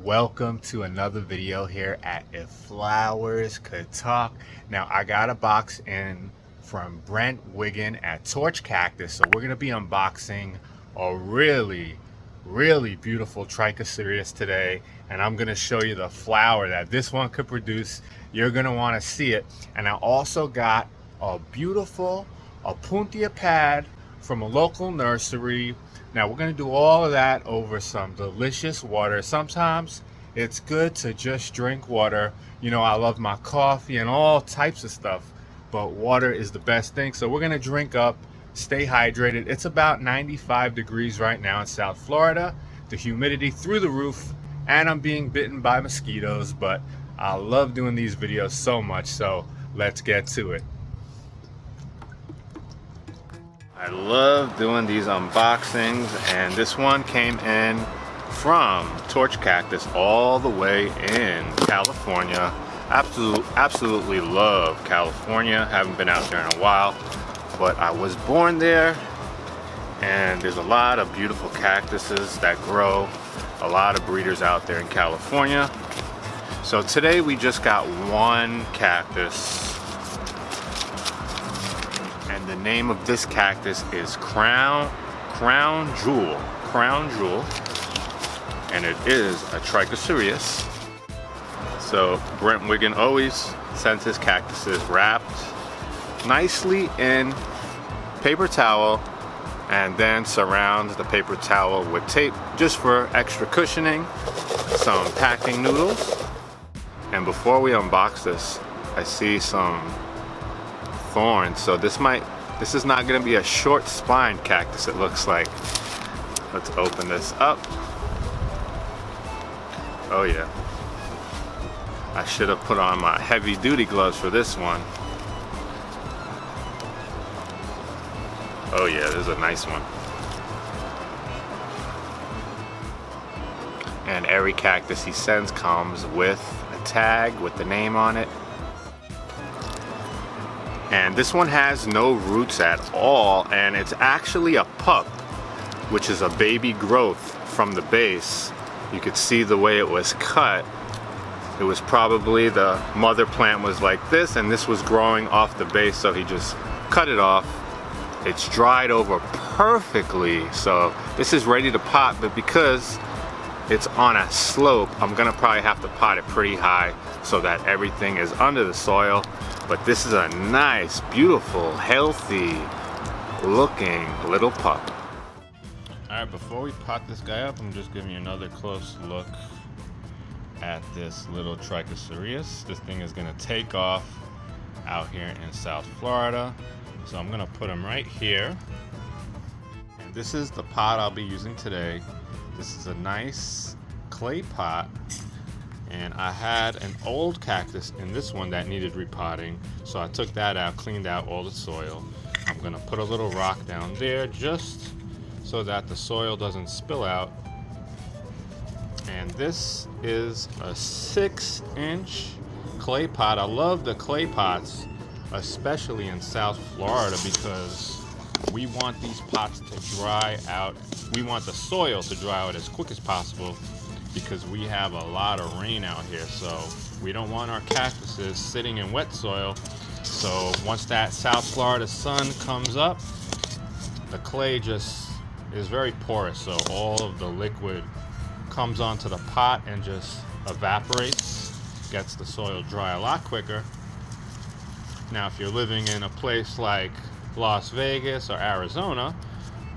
Welcome to another video here at If Flowers Could Talk. Now I got a box in from Brent Wiggin at Torch Cactus, so we're gonna be unboxing a really beautiful Trichocereus today, and I'm gonna show you the flower that this one could produce. You're gonna want to see it. And I also got a beautiful opuntia pad from a local nursery. Now we're going to do all of that over some delicious water. Sometimes it's good to just drink water. You know, I love my coffee and all types of stuff, but water is the best thing. So we're going to drink up, stay hydrated. It's about 95 degrees right now in South Florida. The humidity through the roof, and I'm being bitten by mosquitoes, but I love doing these videos so much. So let's get to it. I love doing these unboxings, and this one came in from Torch Cactus all the way in California. Absolutely love California. Haven't been out there in a while, but I was born there, and there's a lot of beautiful cactuses that grow. A lot of breeders out there in California. So today we just got one cactus. And the name of this cactus is Crown Jewel, and it is a Trichocereus. So Brent Wiggin always sends his cactuses wrapped nicely in paper towel, and then surrounds the paper towel with tape just for extra cushioning, some packing noodles. And before we unbox this, I see some thorns, so this is not going to be a short spine cactus, it looks like. Let's open this up. Oh yeah, I should have put on my heavy duty gloves for this one. Oh yeah, this is a nice one. And every cactus he sends comes with a tag with the name on it. And this one has no roots at all, and it's actually a pup, which is a baby growth from the base. You could see the way it was cut. It was probably the mother plant was like this, and this was growing off the base, so he just cut it off. It's dried over perfectly, so this is ready to pot, but because it's on a slope, I'm gonna probably have to pot it pretty high so that everything is under the soil. But this is a nice, beautiful, healthy looking little pup. Alright, before we pot this guy up, I'm just giving you another close look at this little Trichocereus. This thing is gonna take off out here in South Florida. So I'm gonna put him right here. And this is the pot I'll be using today. This is a nice clay pot. And I had an old cactus in this one that needed repotting, so I took that out, cleaned out all the soil. I'm gonna put a little rock down there just so that the soil doesn't spill out. And this is a 6-inch clay pot. I love the clay pots, especially in South Florida, because we want these pots to dry out. We want the soil to dry out as quick as possible, because we have a lot of rain out here, so we don't want our cactuses sitting in wet soil. So once that South Florida sun comes up, the clay just is very porous, so all of the liquid comes onto the pot and just evaporates, gets the soil dry a lot quicker. Now if you're living in a place like Las Vegas or Arizona,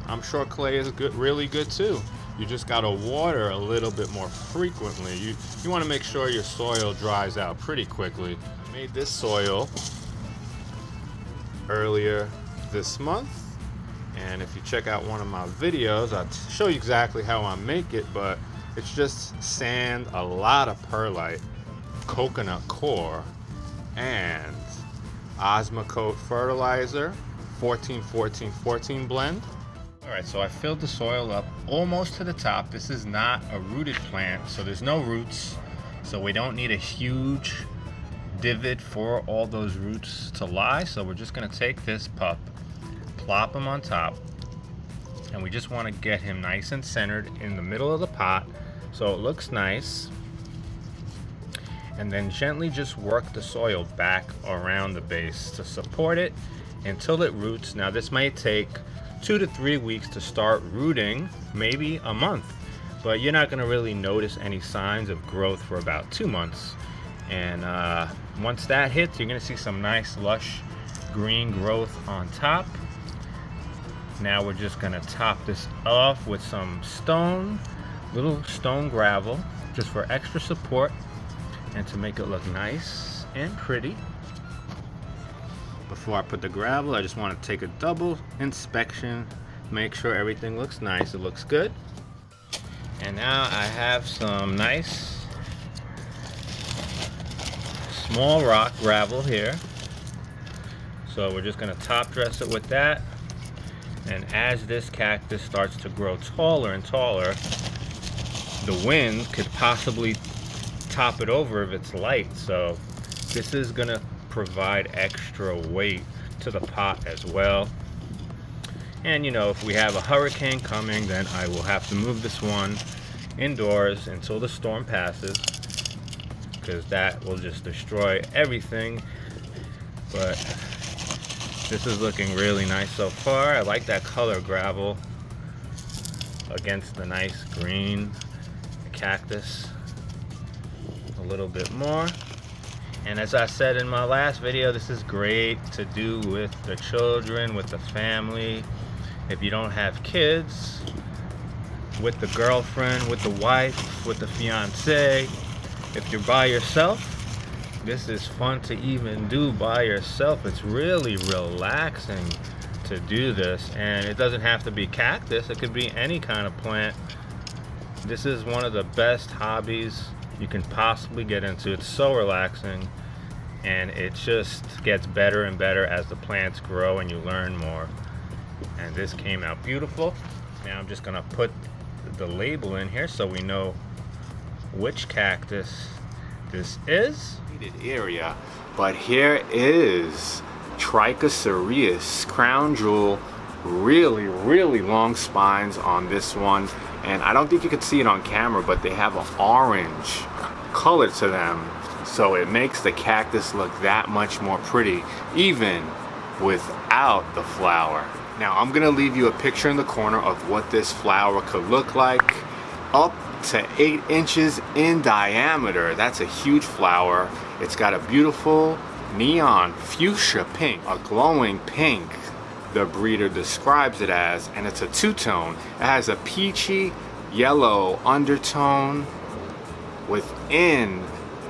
I'm sure clay is good, really good too. You just gotta water a little bit more frequently. You wanna make sure your soil dries out pretty quickly. I made this soil earlier this month, and if you check out one of my videos, I'll show you exactly how I make it, but it's just sand, a lot of perlite, coconut core, and Osmocote fertilizer, 14-14-14 blend. Alright, so I filled the soil up almost to the top. This is not a rooted plant, so there's no roots. So we don't need a huge divot for all those roots to lie. So we're just going to take this pup, plop him on top, and we just want to get him nice and centered in the middle of the pot So it looks nice. And then gently just work the soil back around the base to support it until it roots. Now this might take 2 to 3 weeks to start rooting, maybe a month, but you're not gonna really notice any signs of growth for about 2 months. And once that hits, you're gonna see some nice lush green growth on top. Now we're just gonna top this off with some little stone gravel, just for extra support and to make it look nice and pretty. Before I put the gravel, I just want to take a double inspection, make sure everything looks nice, it looks good. And now I have some nice small rock gravel here. So we're just going to top dress it with that. And as this cactus starts to grow taller and taller, the wind could possibly top it over if it's light. So this is going to provide extra weight to the pot as well. And you know, if we have a hurricane coming, then I will have to move this one indoors until the storm passes, because that will just destroy everything. But this is looking really nice so far. I like that color gravel against the nice green cactus a little bit more. And as I said in my last video, this is great to do with the children, with the family. If you don't have kids, with the girlfriend, with the wife, with the fiance. If you're by yourself, this is fun to even do by yourself. It's really relaxing to do this. And it doesn't have to be cactus, it could be any kind of plant. This is one of the best hobbies you can possibly get into. It's so relaxing, and it just gets better and better as the plants grow and you learn more. And this came out beautiful. Now I'm just gonna put the label in here so we know which cactus this is. Area, but here is Trichocereus crown jewel. Really long spines on this one, and I don't think you can see it on camera, but they have an orange color to them, so it makes the cactus look that much more pretty even without the flower. Now I'm gonna leave you a picture in the corner of what this flower could look like. Up to 8 inches in diameter. That's a huge flower. It's got a beautiful neon fuchsia pink, a glowing pink, the breeder describes it as, and it's a two-tone. It has a peachy yellow undertone within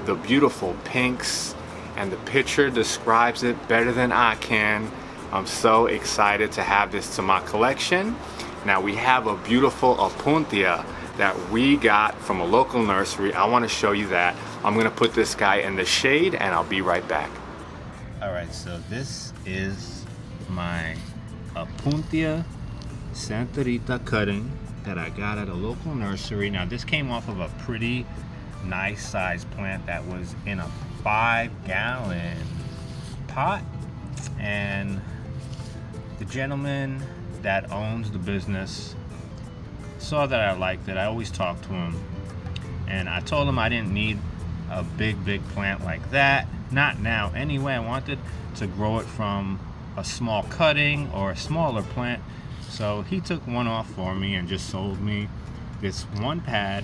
the beautiful pinks, and the picture describes it better than I can. I'm so excited to have this to my collection. Now we have a beautiful opuntia that we got from a local nursery. I want to show you that. I'm gonna put this guy in the shade and I'll be right back. Alright, so this is my opuntia Santa Rita cutting that I got at a local nursery. Now this came off of a pretty nice sized plant that was in a 5-gallon pot, and the gentleman that owns the business saw that I liked it. I always talk to him, and I told him I didn't need a big plant like that, not now anyway. I wanted to grow it from a small cutting or a smaller plant. So he took one off for me and just sold me this one pad.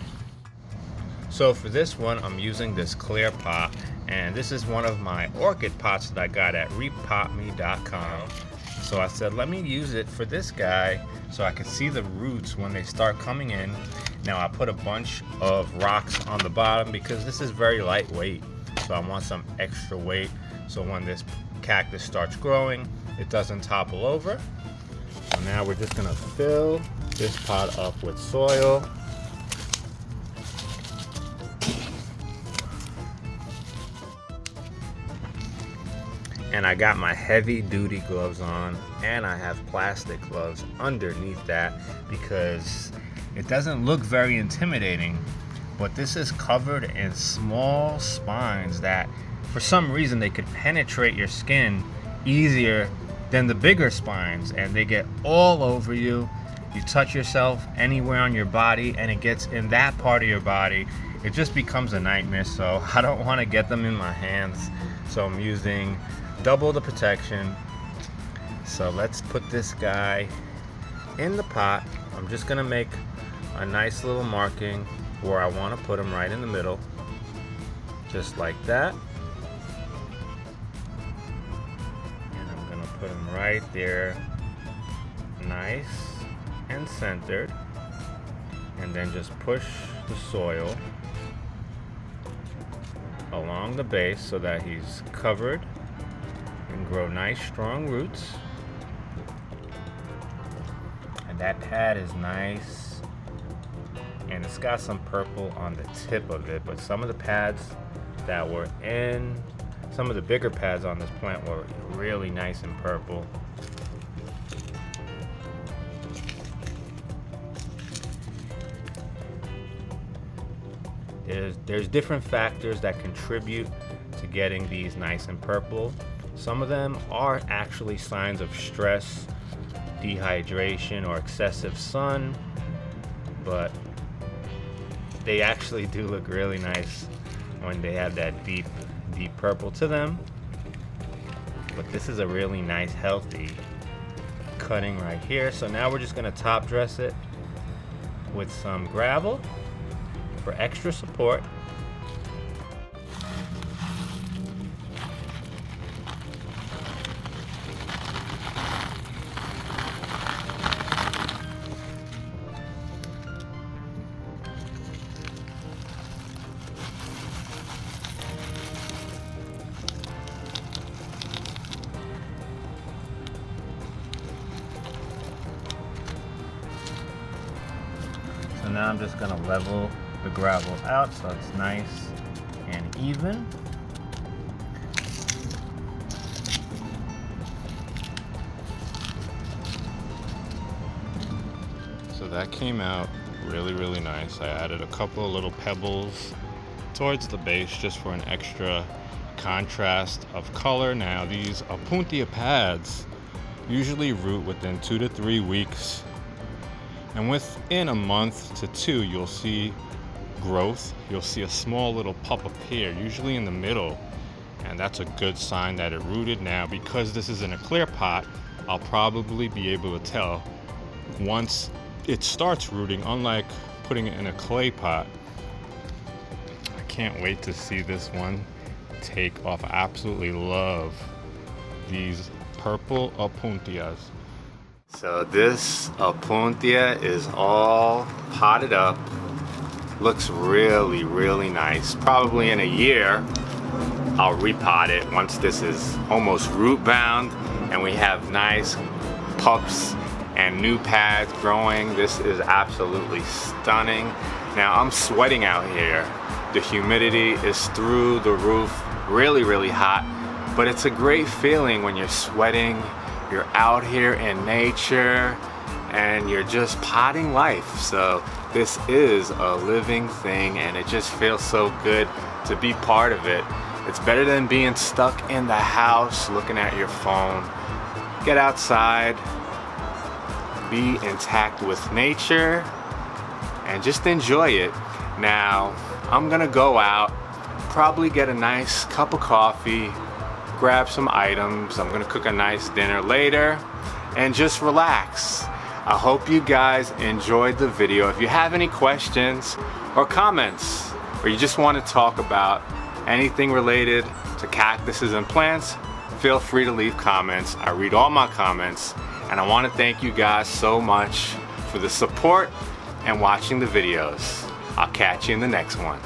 So for this one, I'm using this clear pot, and this is one of my orchid pots that I got at repotme.com. So I said, let me use it for this guy so I can see the roots when they start coming in. Now I put a bunch of rocks on the bottom because this is very lightweight. So I want some extra weight so when this cactus starts growing, it doesn't topple over. So now we're just gonna fill this pot up with soil. And I got my heavy duty gloves on, and I have plastic gloves underneath that because it doesn't look very intimidating, but this is covered in small spines that for some reason they could penetrate your skin easier than the bigger spines, and they get all over you you touch yourself anywhere on your body and it gets in that part of your body, it just becomes a nightmare. So I don't want to get them in my hands, so I'm using double the protection. So let's put this guy in the pot. I'm just gonna make a nice little marking where I want to put him, right in the middle, just like that. And I'm gonna put him right there, nice and centered, and then just push the soil along the base so that he's covered and grow nice strong roots. And that pad is nice, and it's got some purple on the tip of it, but some of the pads that were in, some of the bigger pads on this plant were really nice and purple. There's different factors that contribute to getting these nice and purple. Some of them are actually signs of stress, dehydration, or excessive sun, but they actually do look really nice when they have that deep purple to them. But this is a really nice, healthy cutting right here. So now we're just gonna top dress it with some gravel for extra support. So now I'm just gonna level the gravel out so it's nice and even. So that came out really nice. I added a couple of little pebbles towards the base just for an extra contrast of color. Now these opuntia pads usually root within 2 to 3 weeks, and within a month to 2 you'll see growth. You'll see a small little pup appear, usually in the middle, and that's a good sign that it rooted. Now because this is in a clear pot, I'll probably be able to tell once it starts rooting, unlike putting it in a clay pot. I can't wait to see this one take off. I absolutely love these purple opuntias. So this opuntia is all potted up. Looks really nice. Probably in a year I'll repot it once this is almost root bound and we have nice pups and new pads growing. This is absolutely stunning. Now I'm sweating out here. The humidity is through the roof, really hot, but it's a great feeling when you're sweating, you're out here in nature, and you're just potting life. So this is a living thing, and it just feels so good to be part of it. It's better than being stuck in the house looking at your phone. Get outside, be intact with nature, and just enjoy it. Now I'm gonna go out, probably get a nice cup of coffee, grab some items. I'm gonna cook a nice dinner later and just relax. I hope you guys enjoyed the video. If you have any questions or comments, or you just want to talk about anything related to cactuses and plants, feel free to leave comments. I read all my comments, and I want to thank you guys so much for the support and watching the videos. I'll catch you in the next one.